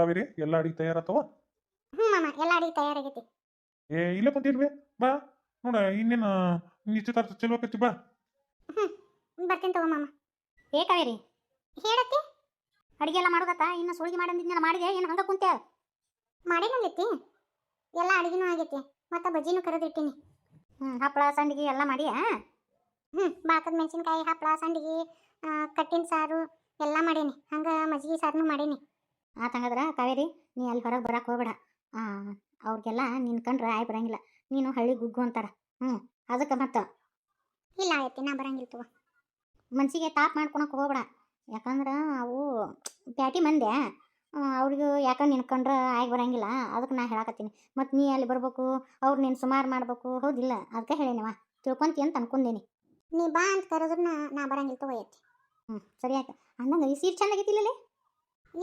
ಕಾವೇರಿ ಎಲ್ಲ ಅಡಿಗೆ ತಯಾರತ್ತವ? ಹ್ಞೂ ಮಾಮ, ಎಲ್ಲ ಅಡಿಗೆ ತಯಾರಾಗೈತಿ. ಇಲ್ಲೇ ಕುಂತಿರ್ವಿ ಬಾ. ನೋಡ ಇನ್ನೇನು ನಿಶ್ಚಿತಾರ್ಥ ಚಲೋ ಆಕೈತಿ ಬಾ. ಬರ್ತೀನಿ ತಗೋ ಮಾಮ. ಏ ಕಾವೇರಿ, ಹೇಳತ್ತಿ. ಅಡಿಗೆ ಎಲ್ಲ ಮಾಡೋದತ್ತ? ಇನ್ನು ಸುಳ್ಗಿ ಮಾಡಂದಿದ್ನೆಲ್ಲ ಮಾಡಿದೆ, ಏನು ಹಂಗ ಕುಂತೆ? ಮಾಡೇನಂದೈತಿ, ಎಲ್ಲ ಅಡಿಗೆನೂ ಆಗೈತಿ, ಮತ್ತು ಬಜ್ಜಿನೂ ಕರೆದಿಟ್ಟಿನಿ. ಹಪ್ಪಳ ಸಂಡಿಗೆ ಎಲ್ಲ ಮಾಡಿ ಬಾಕದ ಮೆಣಸಿನ್ಕಾಯಿ, ಹಪ್ಪಳ, ಸಂಡಿಗೆ, ಕಟ್ಟಿನ ಸಾರು ಎಲ್ಲ ಮಾಡೀನಿ. ಹಂಗೆ ಮಜ್ಜಿಗೆ ಸಾರನು ಮಾಡೀನಿ. ಆತಂಗದ್ರ ಕಾವೇರಿ, ನೀ ಅಲ್ಲಿ ಹೊರಗೆ ಬರಕ್ಕೆ ಹೋಗ್ಬೇಡ. ಅವ್ರಿಗೆಲ್ಲ ನಿನ್ ಕಂಡ್ರೆ ಆಯ್ ಬರಂಗಿಲ್ಲ. ನೀನು ಹಳ್ಳಿ ಗುಗ್ಗು ಅಂತಾರ. ಅದಕ್ಕೆ ಮತ್ತೆ ಇಲ್ಲ ಆಯ್ತಿ, ನಾ ಬರಂಗಿಲ್ಲ ತಗೋ. ಮನ್ಸಿಗೆ ತಾಪ್ ಮಾಡ್ಕೊಳಕ್ಕೆ ಹೋಗ್ಬೇಡ. ಯಾಕಂದ್ರೆ ಅವು ಪ್ಯಾಟಿ ಮಂದೆ, ಅವ್ರಿಗೂ ಯಾಕಂದ್ರೆ ನಿನ್ಕಂಡ್ರೆ ಆಗಿ ಬರಂಗಿಲ್ಲ. ಅದಕ್ಕೆ ನಾ ಹೇಳಕತ್ತೀನಿ. ಮತ್ತು ನೀ ಅಲ್ಲಿ ಬರ್ಬೇಕು, ಅವ್ರು ನೀನು ಸುಮಾರು ಮಾಡ್ಬೇಕು, ಹೌದಿಲ್ಲ? ಅದಕ್ಕೆ ಹೇಳೇನವ, ತಿಳ್ಕೊಂತಿ ಅಂತ ಅನ್ಕೊಂಡೇನಿ. ನೀ ಬಾ ಅಂತ ಕರೆದ್ರು ನಾ ಬರಂಗಿಲ್ಲ ತಗೋ ಐತಿ. ಸರಿ ಆಯ್ತು. ಅಂದಂಗೆ ಈ ಸೀರೆ ಚಂದ ಆಗೈತಿಲ್ಲೇ?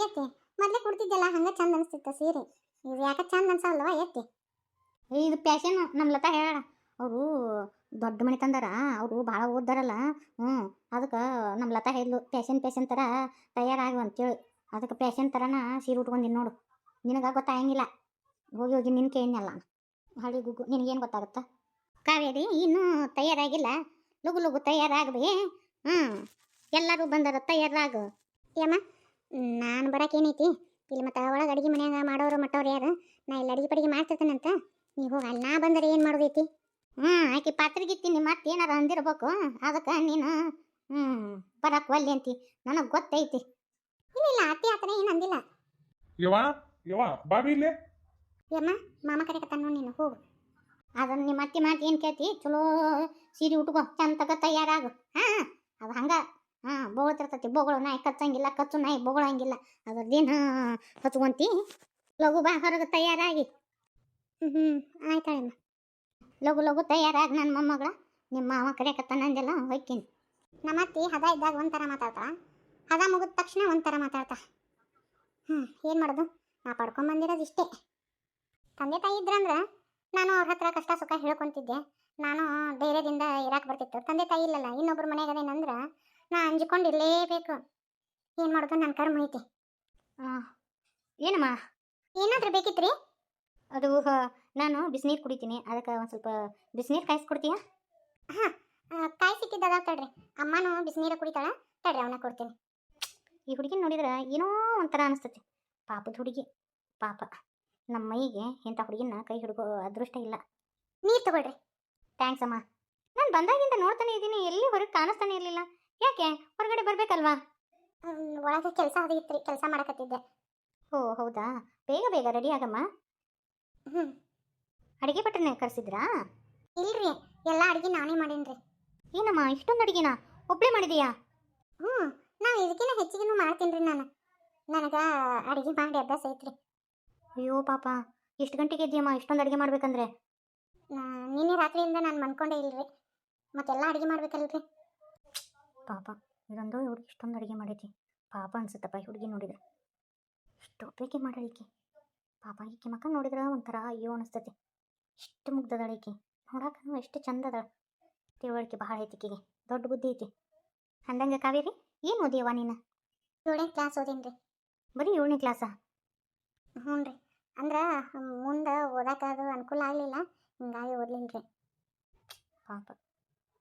ಏತಿ ಮೊದಲೇ ಕುಡ್ತಿದ್ದಲ್ಲ, ಹಂಗೆ ಚಂದ ಅನಿಸ್ತಿತ್ತು ಸೀರೆ. ಇದು ಯಾಕೆ ಚಂದ ಅನ್ಸಲ್ವಾ ಏತಿ? ಇದು ಪ್ಯಾಶನ್. ನಮ್ಮ ಲತಾ ಹೇಳ, ಅವರು ದೊಡ್ಡ ಮನೆ ತಂದಾರ, ಅವರು ಭಾಳ ಓದ್ದಾರಲ್ಲ. ಅದಕ್ಕೆ ನಮ್ಮ ಲತಾ ಹೇಳಿದ್ಲು, ಪ್ಯಾಶನ್ ಥರ ತಯಾರಾಗು ಅಂತೇಳಿ. ಅದಕ್ಕೆ ಪ್ಯಾಶನ್ ಥರನ ಸೀರೆ ಉಟ್ಕೊಂಡಿನಿ ನೋಡು. ನಿನಗೆ ಗೊತ್ತಾಗಂಗಿಲ್ಲ. ಹೋಗಿ ನಿನ್ನ ಕೇಳಿನಲ್ಲ ಹಳ್ಳಿ ಗುಗ್ಗು, ನಿನಗೇನು ಗೊತ್ತಾಗುತ್ತಾ? ಕಾವೇರಿ ಇನ್ನೂ ತಯಾರಾಗಿಲ್ಲ, ಲಗು ಲಗು ತಯಾರಾಗದೆ. ಎಲ್ಲರೂ ಬಂದಾರ, ತಯಾರಾಗು. ಯಮ್ಮ, ನಾನು ಬರೋಕೇನೈತಿ ಇಲ್ಲಿ, ಮತ್ತು ಒಳಗೆ ಅಡುಗೆ ಮನ್ಯಾಗ ಮಾಡೋರು ಮಟ್ಟವ್ರು ಯಾರು? ನಾ ಇಲ್ಲಿ ಅಡುಗೆ ಪಡಿಗೆ ಮಾಡ್ತಿರ್ತೇನಂತ. ನೀವು ಹೋಗಿ ಅಲ್ಲಿ, ನಾ ಬಂದರೆ ಏನು ಮಾಡೋದೈತಿ? ಆಕೆ ಪಾತ್ರೆಗಿತ್ತೀನಿ, ಮತ್ತೆ ಏನಾರ ಅಂದಿರ್ಬೇಕು. ಅದಕ್ಕೆ ನೀನು ಬರಕ್ಕೆ ಒಲ್ಲೆ ಅಂತಿ, ನನಗೆ ಗೊತ್ತೈತಿ. ಇಲ್ಲ ಅತ್ತಿ ಆತನ ಏನು ಅಂದಿಲ್ಲ. ಯವ್ವ ಬಾಬಿ ಇಲ್ಲೇ. ಯಮ್ಮ, ಮಾಮ ಕರೆಕತ್ತಾನ, ನೀನು ಹೋಗು. ಅದನ್ನು ನಿಮ್ಮ ಅತ್ತೆ ಮಾತು ಏನು ಕೇಳ್ತಿ? ಚಲೋ ಸೀರೆ ಉಟ್ಕೋ, ಚಂತಗ ತಯಾರಾಗು. ಅದು ಹಂಗೆ ಬೋಳ್ತಿರ್ತೈತಿ. ಬೋಗಳು ನಾಯಿ ಕಚ್ಚಂಗಿಲ್ಲ, ಕಚ್ಚು ನಾಯಿ ಬೋಗಳಂಗಿಲ್ಲ. ಅದ್ರದ್ದೇನು ಹಚ್ಕೊಂತಿ. ಲಘು ಬಾ ಹೊರಗೆ ತಯಾರಾಗಿ. ಆಯ್ತಾಳಮ್ಮ. ಲಘು ಲಘು ತಯಾರಾಗಿ ನನ್ನ ಮೊಮ್ಮಗಳ. ನಿಮ್ಮ ಮಾವ ಕರೆಕತ್ತಾನ ಅಂದೆಲ್ಲ ಹೊಯ್ತೀನಿ. ನಮ್ಮ ಅತ್ತಿ ಹದ ಇದ್ದಾಗ ಒಂಥರ ಮಾತಾಡ್ತಾಳ, ಹದ ಮುಗಿದ ತಕ್ಷಣ ಒಂಥರ ಮಾತಾಡ್ತಾ. ಏನು ಮಾಡೋದು, ನಾ ಪಡ್ಕೊಂಬಂದಿರೋದು ಇಷ್ಟೇ. ತಂದೆ ತಾಯಿ ಇದ್ರಂದ್ರೆ ನಾನು ಅವ್ರ ಹತ್ರ ಕಷ್ಟ ಸುಖ ಹೇಳ್ಕೊತಿದ್ದೆ. ನಾನು ಧೈರ್ಯದಿಂದ ಇರಾಕ್ ಬರ್ತಿತ್ತು. ತಂದೆ ತಾಯಿ ಇಲ್ಲಲ್ಲ, ಇನ್ನೊಬ್ರು ಮನೆಯಾಗದೇನಂದ್ರೆ ನಾ ಅಂಜಿಕೊಂಡಿರಲೇಬೇಕು. ಏನು ಮಾಡೋದು, ನನ್ನ ಕರ್ಮ ಐತಿ. ಏನಮ್ಮ ಏನಾದರೂ ಬೇಕಿತ್ರಿ? ಅದು ನಾನು ಬಿಸಿನೀರು ಕುಡಿತೀನಿ, ಅದಕ್ಕೆ ಒಂದು ಸ್ವಲ್ಪ ಬಿಸಿನೀರು ಕಾಯಿಸ್ಕೊಡ್ತೀಯಾ? ಕಾಯಿ ಸಿಕ್ಕಿದ್ದದ ತಡ್ರಿ, ಅಮ್ಮನೂ ಬಿಸಿನೀರು ಕುಡಿತಾಳ, ತಡ್ರಿ ಅವನ್ನ ಕೊಡ್ತೀನಿ. ಈ ಹುಡುಗಿನ ನೋಡಿದ್ರೆ ಏನೋ ಒಂಥರ ಅನಿಸ್ತತಿ. ಪಾಪದ ಹುಡುಗಿ, ಪಾಪ. ನಮ್ಮ ಮೈಗೆ ಇಂಥ ಹುಡುಗಿನ ಕೈ ಹಿಡ್ಕೋ ಅದೃಷ್ಟ ಇಲ್ಲ. ನೀರು ತಗೊಳ್ರಿ. ಥ್ಯಾಂಕ್ಸ್ ಅಮ್ಮ. ನಾನು ಬಂದಾಗಿಂದ ನೋಡ್ತಾನೆ ಇದ್ದೀನಿ, ಎಲ್ಲಿ ಹೊರಗೆ ಕಾಣಿಸ್ತಾನೆ ಇರಲಿಲ್ಲ. ಯಾಕೆ? ಹೊರಗಡೆ ಬರಬೇಕಲ್ವಾ? ಒಳಗೆ ಕೆಲಸ ಅದಿತ್ರಿ, ಕೆಲಸ ಮಾಡಕತ್ತಿದ್ದೆ. ಓ ಹೌದಾ, ಬೇಗ ಬೇಗ ರೆಡಿ ಆಗಮ್ಮ. ಅಡುಗೆ ಭಟ್ರನ್ನ ಕರೆಸಿದ್ರಾ? ಇಲ್ರಿ, ಎಲ್ಲ ಅಡುಗೆ ನಾನೇ ಮಾಡೀನಿ. ಏನಮ್ಮ ಇಷ್ಟೊಂದು ಅಡುಗೆನ ಒಬ್ಬಳೇ ಮಾಡಿದೀಯಾ? ನಾವು ಇದಕ್ಕಿಂತ ಹೆಚ್ಚಿಗೆ ಮಾಡ್ತೀನಿ ನಾನು. ನನಗೆ ಅಡುಗೆ ಮಾಡಿ ಅಭ್ಯಾಸ ಐತ್ರಿ. ಅಯ್ಯೋ ಪಾಪ, ಎಷ್ಟು ಗಂಟೆಗೆ ಇದ್ದೀಯಮ್ಮ ಇಷ್ಟೊಂದು ಅಡುಗೆ ಮಾಡ್ಬೇಕಂದ್ರೆ? ನಿನ್ನೆ ರಾತ್ರಿಯಿಂದ ನಾನು ಮನ್ಕೊಂಡೇ ಇಲ್ರಿ, ಮತ್ತೆಲ್ಲ ಅಡುಗೆ ಮಾಡ್ಬೇಕಲ್ರಿ. ಪಾಪ, ಇದೊಂದು ಹುಡುಗಿ ಇಷ್ಟೊಂದು ಅಡುಗೆ ಮಾಡೈತಿ. ಪಾಪ ಅನ್ಸುತ್ತಪ್ಪ ಈ ಹುಡುಗಿ ನೋಡಿದ್ರೆ. ಇಷ್ಟು ಬೇಕೆ ಮಾಡಲಿಕ್ಕೆ ಪಾಪ. ಈಕೆ ಮಕ್ಕ ನೋಡಿದ್ರೆ ಒಂಥರ ಅಯ್ಯೋ ಅನಿಸ್ತತಿ. ಇಷ್ಟು ಮುಗ್ದದಾಳ ಈಕೆ, ನೋಡಕ್ಕೂ ಎಷ್ಟು ಚಂದ ಅದಾಳ. ತಿಳುವಳಿಕೆ ಭಾಳ ಐತಿ ಈಕೆಗೆ, ದೊಡ್ಡ ಬುದ್ಧಿ ಐತಿ. ಅಂದಂಗೆ ಕಾವೇರಿ, ಏನು ಓದಿಯವ ನೀನು? 7ನೇ ಕ್ಲಾಸ್ ಓದೀನಿ. ಬರೀ 7ನೇ ಕ್ಲಾಸಾ? ಹ್ಞೂ ರೀ, ಅಂದ್ರೆ ಮುಂದೆ ಓದೋಕ್ಕದು ಅನುಕೂಲ ಆಗಲಿಲ್ಲ, ಹಿಂಗಾಗಿ ಓದ್ಲಿಲ್ಲ. ಪಾಪ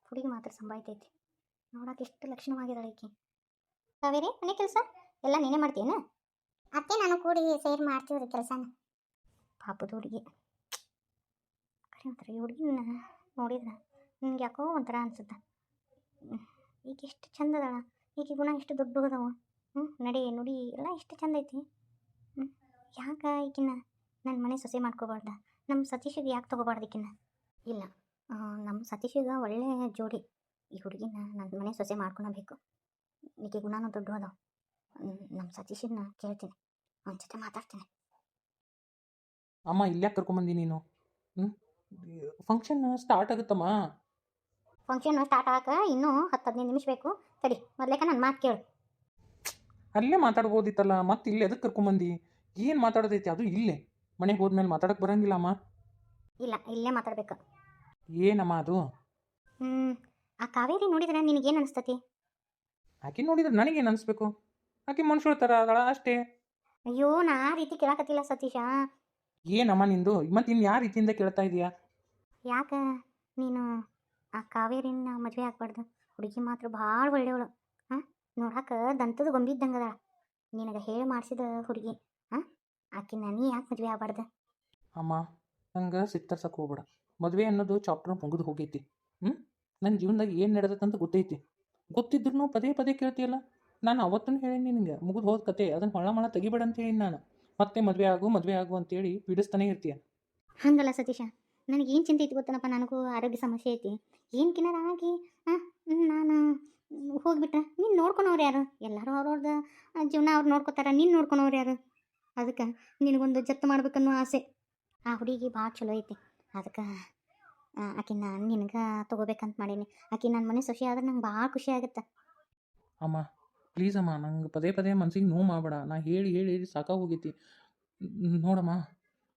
ಹುಡುಗಿ ಮಾತ್ರ ಸಂಭಾಯ್ತೈತಿ. ನೋಡಕ್ಕೆ ಎಷ್ಟು ಲಕ್ಷಣವಾಗಿದ್ದಾಳೆ ಈಕೆ. ಕಾವೇರಿ, ಮನೆ ಕೆಲಸ ಎಲ್ಲ ನೀನೇ ಮಾಡ್ತೀಯೇನ? ಅತ್ತೆ ನಾನು ಕೂಡಿ ಸೇರಿ ಮಾಡ್ತೀವ್ರಿ ಕೆಲಸನ. ಪಾಪದ ಹುಡುಗಿ. ಕರೆ ಒಂಥರ ಈ ಹುಡುಗಿನ ನೋಡಿದ್ರೆ ನಿಮ್ಗೆ ಯಾಕೋ ಒಂಥರ ಅನ್ಸುತ್ತೆ. ಈಗ ಎಷ್ಟು ಚಂದ ಅದಾಳ ಈಕೆ, ಗುಣ ಎಷ್ಟು ದೊಡ್ಡ ಅದಾವ. ನಡೆ ನುಡಿ ಎಲ್ಲ ಎಷ್ಟು ಚಂದ ಐತಿ. ಯಾಕೆ ಈಕಿನ ನನ್ನ ಮನೆ ಸೊಸೆ ಮಾಡ್ಕೋಬಾರ್ದ? ನಮ್ಮ ಸತೀಶಿಗೆ ಯಾಕೆ ತೊಗೋಬಾರ್ದು ಈಕಿನ? ಇಲ್ಲ, ನಮ್ಮ ಸತೀಶಿಗೆ ಒಳ್ಳೆ ಜೋಡಿ. ಈ ಹುಡುಗಿನ ನನ್ನ ಮನೆ ಸೊಸೆ ಮಾಡ್ಕೊಳಬೇಕು. ಈಕೆ ಗುಣನೂ ದೊಡ್ಡ ಅದಾವ. ನಮ್ಮ ಸತೀಶನ್ನ ಕೇಳ್ತೀನಿ, ಅವನ ಜೊತೆ ಮಾತಾಡ್ತೀನಿ. ಅಮ್ಮ ಇಲ್ಯಾಕೆ ಕರ್ಕೊಂಬಂದಿ ನೀನು? ಫಂಕ್ಷನ್ ಸ್ಟಾರ್ಟ್ ಆಗುತ್ತಮ್ಮ. ಫಂಕ್ಷನ್ ಸ್ಟಾರ್ಟ್ ಆಗಕ್ಕೆ ಇನ್ನೂ 10-15 ನಿಮಿಷ ಬೇಕು. ತಡಿ, ಮೊದಲೇಕ ನನ್ನ ಮಾತು ಕೇಳು. ಅಲ್ಲೇ ಮಾತಾಡ್ಬೋದಿತ್ತಲ್ಲ, ಮತ್ತೆ ಇಲ್ಲಿ ಎದಕ್ಕೆ ಕರ್ಕೊಂಬಂದಿ? ಏನು ಮಾತಾಡೋದೈತಿ? ಅದು ಇಲ್ಲೇ ಮನೆಗೆ ಹೋದ್ಮೇಲೆ ಮಾತಾಡಕ್ಕೆ ಬರಂಗಿಲ್ಲ ಅಮ್ಮ. ಇಲ್ಲ, ಇಲ್ಲೇ ಮಾತಾಡ್ಬೇಕು. ಏನಮ್ಮ ಅದು? ಆ ಕಾವೇರಿ ನೋಡಿದ್ರೆ ನಿನಗೇನು ಅನಿಸ್ತತಿ? ಆಕೆ ನೋಡಿದ್ರೆ ನನಗೇನು ಅನಿಸ್ಬೇಕು? ಆಕೆ ಮನುಷ್ಯಳ ಥರ ಅದಳ ಅಷ್ಟೇ. ಅಯ್ಯೋ ನಾ ಆ ರೀತಿ ಕೇಳಾಕತ್ತಿಲ್ಲ ಸತೀಶ. ಏನಮ್ಮ ನಿಂದು ಮತ್ತೆ ಇನ್ನು ಯಾವ ರೀತಿಯಿಂದ ಕೇಳ್ತಾ ಇದೀಯಾ? ಯಾಕೆ ನೀನು ಆ ಕಾವೇರಿನ ಮದುವೆ ಆಗ್ಬಾರ್ದು? ಹುಡುಗಿ ಮಾತ್ರ ಭಾಳ ಒಳ್ಳೆಯವಳು. ಹಾಂ, ನೋಡಾಕ ದಂತದ ಗೊಂಬೆ ಇದ್ದಂಗೆ ಅದಾಳ. ನಿನಗೆ ಹೇಳಿ ಮಾಡಿಸಿದ ಹುಡುಗಿ. ಹಾಂ, ಆಕಿನ ನೀ ಯಾಕೆ ಮದುವೆ ಆಗ್ಬಾರ್ದು? ಅಮ್ಮ, ನಂಗೆ ಸಿಟ್ಟರ್ಸಕ್ಕೆ ಹೋಗ್ಬೇಡ. ಮದುವೆ ಅನ್ನೋದು ಚಾಪ್ಟರ್ ಮುಗಿದು ಹೋಗೈತಿ. ನನ್ನ ಜೀವನದಾಗ ಏನು ನಡೆದತ್ತಂತ ಗೊತ್ತೈತಿ. ಗೊತ್ತಿದ್ರು ಪದೇ ಪದೇ ಕೇಳ್ತೀಯಲ್ಲ. ನಾನು ಅವತ್ತೂ ಹೇಳೀನಿ ನಿನಗೆ, ಮುಗಿದು ಹೋದ ಕತೆ, ಅದನ್ನು ಹೊಳ ಮಳ ತೆಗಿಬೇಡ ಅಂತ ಹೇಳಿ ನಾನು. ಮತ್ತೆ ಮದುವೆ ಆಗು ಅಂತೇಳಿ ಪೀಡಿಸ್ತಾನೆ ಇರ್ತೀಯ. ಹಂಗಲ್ಲ ಸತೀಶ, ನನಗೇನು ಚಿಂತೆ ಐತಿ ಗೊತ್ತನಪ್ಪ. ನನಗೂ ಆರೋಗ್ಯ ಸಮಸ್ಯೆ ಐತಿ. ಏನು ಕಿನ್ನಾರ ಆಗಿ ನಾನು ಹೋಗ್ಬಿಟ್ರೆ ನೀನು ನೋಡ್ಕೊಳೋರು ಯಾರು? ಎಲ್ಲರೂ ಅವ್ರವ್ರದ್ದು ಜೀವನ ಅವ್ರು ನೋಡ್ಕೊತಾರೆ. ನೀನು ನೋಡ್ಕೊಳೋರು ಯಾರು? ಅದಕ್ಕೆ ನಿನಗೊಂದು ಜತ್ತು ಮಾಡ್ಬೇಕನ್ನೋ ಆಸೆ. ಆ ಹುಡುಗಿ ಭಾಳ ಚಲೋ ಐತಿ. ಅದಕ್ಕೆ ಆಕಿನ ನಿನಗೆ ತೊಗೋಬೇಕಂತ ಮಾಡೀನಿ. ಆಕಿ ನನ್ನ ಮನೆ ಸೊಸೆ ಆದ್ರೆ ನಂಗೆ ಭಾಳ ಖುಷಿ ಆಗುತ್ತೆ. ಅಮ್ಮ ಪ್ಲೀಸ್ ಅಮ್ಮ, ನಂಗೆ ಪದೇ ಪದೇ ಮನ್ಸಿಗೆ ನೋವು ಮಾಡಬೇಡ. ನಾ ಹೇಳಿ ಹೇಳಿ ಸಾಕಾಗೋಗೈತಿ. ನೋಡಮ್ಮ,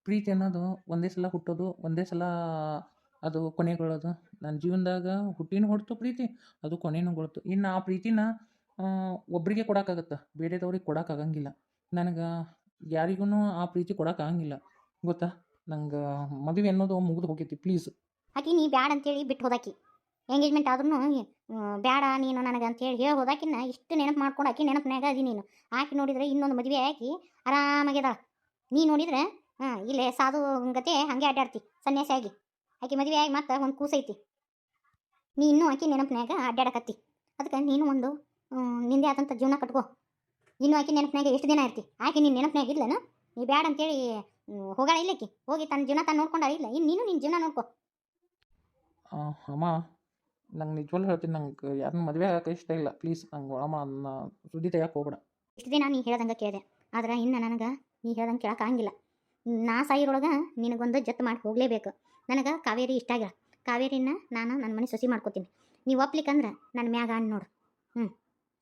ಪ್ರೀತಿ ಅನ್ನೋದು ಒಂದೇ ಸಲ ಹುಟ್ಟೋದು, ಒಂದೇ ಸಲ ಅದು ಕೊನೆಗೊಳ್ಳೋದು. ನನ್ನ ಜೀವನದಾಗ ಹುಟ್ಟಿನೂ ಹೊಡ್ತು ಪ್ರೀತಿ, ಅದು ಕೊನೆನೂ ಗೊಳ್ತು. ಇನ್ನು ಆ ಪ್ರೀತಿನ ಒಬ್ಬರಿಗೆ ಕೊಡೋಕ್ಕಾಗತ್ತೆ, ಬೇರೆದವ್ರಿಗೆ ಕೊಡೋಕ್ಕಾಗಂಗಿಲ್ಲ. ನನಗೆ ಯಾರಿಗೂ ಆ ಪ್ರೀತಿ ಕೊಡೋಕ್ಕಾಗಂಗಿಲ್ಲ, ಗೊತ್ತಾ? ನಂಗೆ ಮದುವೆ ಅನ್ನೋದು ಮುಗಿದು ಹೋಗೈತಿ. ಪ್ಲೀಸ್. ಆಕಿ ನೀ ಬ್ಯಾಡ ಅಂತೇಳಿ ಬಿಟ್ಟು ಹೋದಾಕಿ. ಎಂಗೇಜ್ಮೆಂಟ್ ಆದ್ರೂ ಬ್ಯಾಡ ನೀನು ನನಗೆ ಅಂತೇಳಿ ಹೇಳಿ ಹೋದಾಕಿನ್ನ ಇಷ್ಟು ನೆನಪು ಮಾಡ್ಕೊಂಡು ಆಕಿ ನೆನಪಿನಾಗ ಅದಿ ನೀನು. ಆಕಿ ನೋಡಿದ್ರೆ ಇನ್ನೊಂದು ಮದುವೆ ಆಕಿ ಆರಾಮಾಗ್ಯದಾಳ. ನೀ ನೋಡಿದ್ರೆ ಇಲ್ಲೇ ಸಾಧು ಗತೆ ಹಾಗೆ ಅಡ್ಡಾಡ್ತಿ ಸನ್ಯಾಸಿ ಆಗಿ. ಆಕಿ ಮದುವೆ ಆಗಿ ಮತ್ತೆ ಒಂದು ಕೂಸೈತಿ. ನೀ ಇನ್ನೂ ಆಕಿ ನೆನಪಿನಾಗ ಅಡ್ಡಾಡಕತ್ತಿ. ಅದಕ್ಕೆ ನೀನು ಒಂದು ನಿಂದೆ ಆದಂಥ ಜೀವನ ಕಟ್ಕೋ. ಇನ್ನೂ ಆಕಿ ನೆನಪಿನಾಗ ಎಷ್ಟು ದಿನ ಇರ್ತಿ? ಆಕಿ ನಿನ್ನ ನೆನಪಿನಾಗ ಇಲ್ಲನ? ನೀ ಬ್ಯಾಡ ಅಂತೇಳಿ ಹೋಗಾಳ ಇಲ್ಲಕ್ಕಿ, ಹೋಗಿ ತನ್ನ ಜೀವನ ತಾನು ನೋಡ್ಕೊಂಡಾಳ ಇಲ್ಲ. ಇನ್ನು ನೀನು ನಿನ್ನ ಜೀವನ ನೋಡ್ಕೋ. ಅಮ್ಮ, ನಂಗೆ ನಿಜವಾಗ್ಲೂ ಹೇಳ್ತೀನಿ, ನಂಗೆ ಯಾರನ್ನ ಮದುವೆ ಆಗೋಕೆ ಇಷ್ಟ ಇಲ್ಲ. ಪ್ಲೀಸ್, ನಂಗೆ ಒಳಮ್ಮ ಸುದ್ದಿ ತೆಗಿಯಕ್ಕೆ ಹೋಗ್ಬೇಡ. ಇಷ್ಟು ದಿನ ನೀ ಹೇಳ್ದಂಗೆ ಕೇಳಿದೆ, ಆದ್ರೆ ಇನ್ನು ನನಗೆ ನೀ ಹೇಳ್ದಂಗೆ ಕೇಳೋಕ್ಕಾಗಿಲ್ಲ. ನಾ ಸಾಯಿರೊಳಗೆ ನಿನಗೊಂದು ಜತ್ತು ಮಾಡಿ ಹೋಗಲೇಬೇಕು. ನನಗೆ ಕಾವೇರಿ ಇಷ್ಟ ಆಗಿಲ್ಲ. ಕಾವೇರಿನ ನಾನು ನನ್ನ ಮನೆ ಸೊಸಿ ಮಾಡ್ಕೋತೀನಿ. ನೀವು ಒಪ್ಲಿಕ್ಕಂದ್ರೆ ನನ್ನ ಮ್ಯಾಗ ಅನ್ ನೋಡು.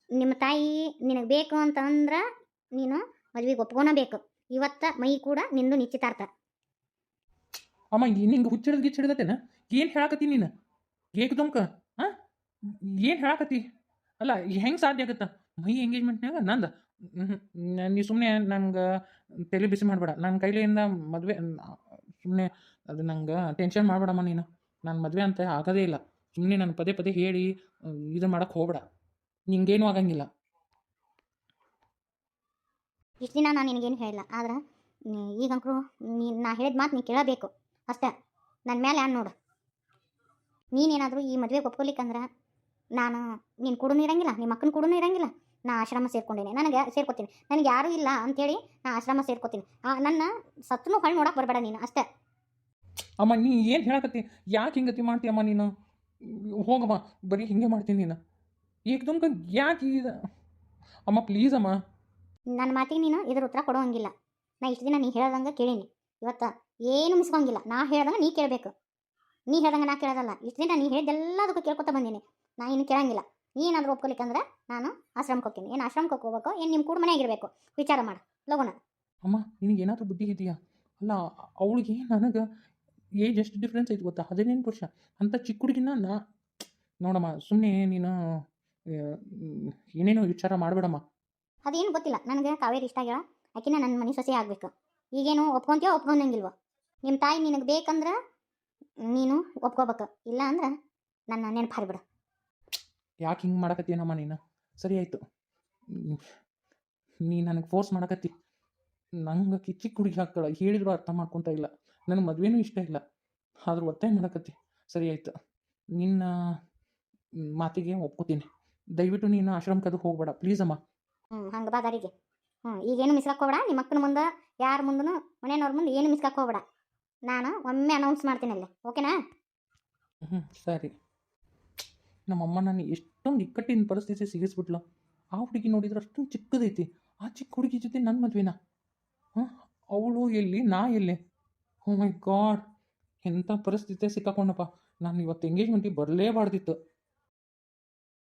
ನಿಮ್ಮ ತಾಯಿ ನಿನಗೆ ಬೇಕು ಅಂತಂದ್ರೆ ನೀನು ಮದುವೆಗೆ ಒಪ್ಕೊಳಬೇಕು. ಇವತ್ತು ಮೈ ಕೂಡ ನಿಂದು ನಿಶ್ಚಿತಾರ್ಥ. ಅಮ್ಮ, ನಿಂಗೆ ಹುಚ್ಚಿಡ್ದತ್ತೇನ? ಏನು ಹೇಳಕತ್ತಿ ನೀನು? ಏಕದಮ್ಕ ಏನು ಹೇಳಕತ್ತಿ? ಅಲ್ಲ, ಹೆಂಗೆ ಸಾಧ್ಯ ಆಗುತ್ತಾ? ಮೈ ಎಂಗೇಜ್ಮೆಂಟ್ನಾಗ ನಂದು? ನೀ ಸುಮ್ಮನೆ ನಂಗೆ ತಲೆ ಬಿಸಿ ಮಾಡಬೇಡ. ನನ್ನ ಕೈಲಿಂದ ಮದುವೆ ಸುಮ್ಮನೆ ಅದು ನಂಗೆ ಟೆನ್ಷನ್ ಮಾಡಬೇಡಮ್ಮ ನೀನು. ನಾನು ಮದುವೆ ಅಂತ ಆಗೋದೇ ಇಲ್ಲ. ಸುಮ್ಮನೆ ನಾನು ಪದೇ ಪದೇ ಹೇಳಿ ಇದು ಮಾಡೋಕ್ಕೆ ಹೋಗ್ಬೇಡ. ನಿಂಗೇನೂ ಆಗಂಗಿಲ್ಲ. ಇಷ್ಟು ದಿನ ನಾನು ನಿನಗೇನು ಹೇಳಿಲ್ಲ, ಆದ್ರೆ ಈಗಂಕರು ನಾ ಹೇಳಿದ ಮಾತು ನೀ ಕೇಳಬೇಕು ಅಷ್ಟೇ. ನನ್ನ ಮೇಲೆ ಅನ್ ನೋಡು. ನೀನೇನಾದರೂ ಈ ಮದುವೆಗೆ ಒಪ್ಕೊಲಿಕ್ಕಂದ್ರೆ ನಾನು ನಿನ್ನ ಕೂಡೂ ಇರಂಗಿಲ್ಲ, ನಿಮ್ಮ ಅಕ್ಕನ ಕೂಡೂ ಇರಂಗಿಲ್ಲ. ನಾ ಆಶ್ರಮ ಸೇರ್ಕೊಂಡೇನೆ, ಸೇರ್ಕೋತೀನಿ. ನನಗೆ ಯಾರೂ ಇಲ್ಲ ಅಂಥೇಳಿ ನಾ ಆಶ್ರಮ ಸೇರ್ಕೋತೀನಿ. ನನ್ನ ಸತ್ತೂ ಹೊಳ್ಳಿ ನೋಡಕ್ಕೆ ಬರಬೇಡ ನೀನು ಅಷ್ಟೇ. ಅಮ್ಮ, ನೀ ಏನು ಹೇಳಕತ್ತಿ? ಯಾಕೆ ಹಿಂಗತಿ ಮಾಡ್ತೀಯಮ್ಮ ನೀನು? ಹೋಗಮ್ಮ, ಬರೀ ಹಿಂಗೆ ಮಾಡ್ತೀನಿ ನೀನು. ಏಕದಮ್ಕ ಯಾಕೆ ಅಮ್ಮ? ಪ್ಲೀಸ್ ಅಮ್ಮ. ನನ್ನ ಮಾತಿಗೆ ನೀನು ಇದ್ರ ಉತ್ತರ ಕೊಡೋಂಗಿಲ್ಲ. ನಾ ಇಷ್ಟು ದಿನ ನೀ ಹೇಳ್ದಂಗೆ ಕೇಳೀನಿ. ಇವತ್ತು ಏನು ಮಿಸ್ಕೊಂಗಿಲ್ಲ. ನಾ ಹೇಳ್ದಂಗೆ ನೀ ಕೇಳಬೇಕು, ನೀ ಹೇಳ್ದಂಗೆ ನಾ ಕೇಳೋದಲ್ಲ. ಇಷ್ಟು ದಿನ ನೀ ಹೇಳಿದ್ದೆಲ್ಲದಕ್ಕೂ ಕೇಳ್ಕೊತ ಬಂದೀನಿ. ನಾ ಇನ್ನು ಕೇಳಂಗಿಲ್ಲ. ನೀ ಏನಾದರೂ ಒಪ್ಕೊಲಿಕ್ಕಂದ್ರೆ ನಾನು ಆಶ್ರಮಕ್ಕೆ ಹೋಗ್ತೀನಿ. ಏನು ಆಶ್ರಮಕ್ಕೆ ಹೋಗ್ಬೇಕು, ಏನು ನಿಮ್ಮ ಕೂಡ ಮನೆಯಾಗಿರ್ಬೇಕು? ವಿಚಾರ ಮಾಡು ಲಗುನ. ಅಮ್ಮ, ನಿನಗೆ ಏನಾದರೂ ಬುದ್ಧಿ ಇದೆಯಾ? ಅಲ್ಲ, ಅವಳಿಗೆ ನನಗೆ ಏಜ್ ಎಷ್ಟು ಡಿಫ್ರೆನ್ಸ್ ಐತೆ ಗೊತ್ತಾ? 18 ವರ್ಷ. ಅಂಥ ಚಿಕ್ಕ ಹುಡುಗಿನ ನೋಡಮ್ಮ, ಸುಮ್ಮನೆ ನೀನು ಏನೇನೋ ವಿಚಾರ ಮಾಡಬೇಡಮ್ಮ. ಅದೇನು ಗೊತ್ತಿಲ್ಲ ನನಗೆ. ಕಾವೇರಿ ಇಷ್ಟ ಆಗ್ಯಾಳ, ಆಕಿನ ನನ್ನ ಮನೆ ಸೊಸೆ ಆಗಬೇಕು. ಈಗೇನು ಒಪ್ಕೊಂತೀಯೋ ಒಪ್ಕೊಂಡಂಗಿಲ್ವೋ? ನಿಮ್ಮ ತಾಯಿ ನಿನಗೆ ಬೇಕಂದ್ರೆ ನೀನು ಒಪ್ಕೋಬೇಕು, ಇಲ್ಲ ಅಂದ್ರೆ ನನ್ನ ನೆನಪು ಹಾರಿಬಿಡು. ಯಾಕೆ ಹಿಂಗೆ ಮಾಡಕತ್ತೀನಮ್ಮ ನೀನು? ಸರಿ ಆಯಿತು, ನೀ ನನಗೆ ಫೋರ್ಸ್ ಮಾಡಕತ್ತಿ. ನಂಗೆ ಚಿಕ್ಕ ಹುಡುಗಿ ಹಾಕ್ತಾಳೆ, ಹೇಳಿದ್ರು ಅರ್ಥ ಮಾಡ್ಕೊತಾ ಇಲ್ಲ. ನನಗೆ ಮದುವೆನೂ ಇಷ್ಟ ಇಲ್ಲ, ಆದರೂ ಒತ್ತಾಯ ಮಾಡಕತ್ತಿ. ಸರಿ ಆಯಿತು, ನಿನ್ನ ಮಾತಿಗೆ ಒಪ್ಕೋತೀನಿ. ದಯವಿಟ್ಟು ನೀನು ಆಶ್ರಮಕ್ಕೆ ಅದು ಹೋಗ್ಬೇಡ ಪ್ಲೀಸ್ ಅಮ್ಮ. ಹಂಗೆ ಬಾ ದಾರಿಗೆ. ಈಗೇನು ಮಿಸ್ಕಾಕ್ ಹೋಗ್ಬೇಡ. ನಿಮ್ಮ ಅಕ್ಕನ ಮುಂದೆ ಯಾರ ಮುಂದೂ ಮನೆಯವ್ರ ಮುಂದೆ ಏನು ಮಿಸ್ಕಾಕ್ ಹೋಗ್ಬೇಡ. ನಾನು ಒಮ್ಮೆ ಅನೌನ್ಸ್ ಮಾಡ್ತೀನಿ ಅಲ್ಲೇ, ಓಕೆನಾ? ಸರಿ. ನಮ್ಮಮ್ಮ ನಾನು ಎಷ್ಟೊಂದು ಇಕ್ಕಟ್ಟಿನ ಪರಿಸ್ಥಿತಿ ಸಿಗಿಸ್ಬಿಟ್ಲು. ಆ ಹುಡುಗಿ ನೋಡಿದ್ರೆ ಅಷ್ಟೊಂದು ಚಿಕ್ಕದೈತಿ. ಆ ಚಿಕ್ಕ ಹುಡುಗಿ ಜೊತೆ ನನ್ನ ಮದುವೆನ? ಅವಳು ಎಲ್ಲಿ, ನಾ ಎಲ್ಲಿ? ಓ ಮೈ ಗಾಡ್, ಎಂಥ ಪರಿಸ್ಥಿತಿ ಸಿಕ್ಕಾಕೊಂಡಪ್ಪ. ನಾನು ಇವತ್ತು ಎಂಗೇಜ್ಮೆಂಟಿಗೆ ಬರಲೇಬಾರ್ದಿತ್ತು.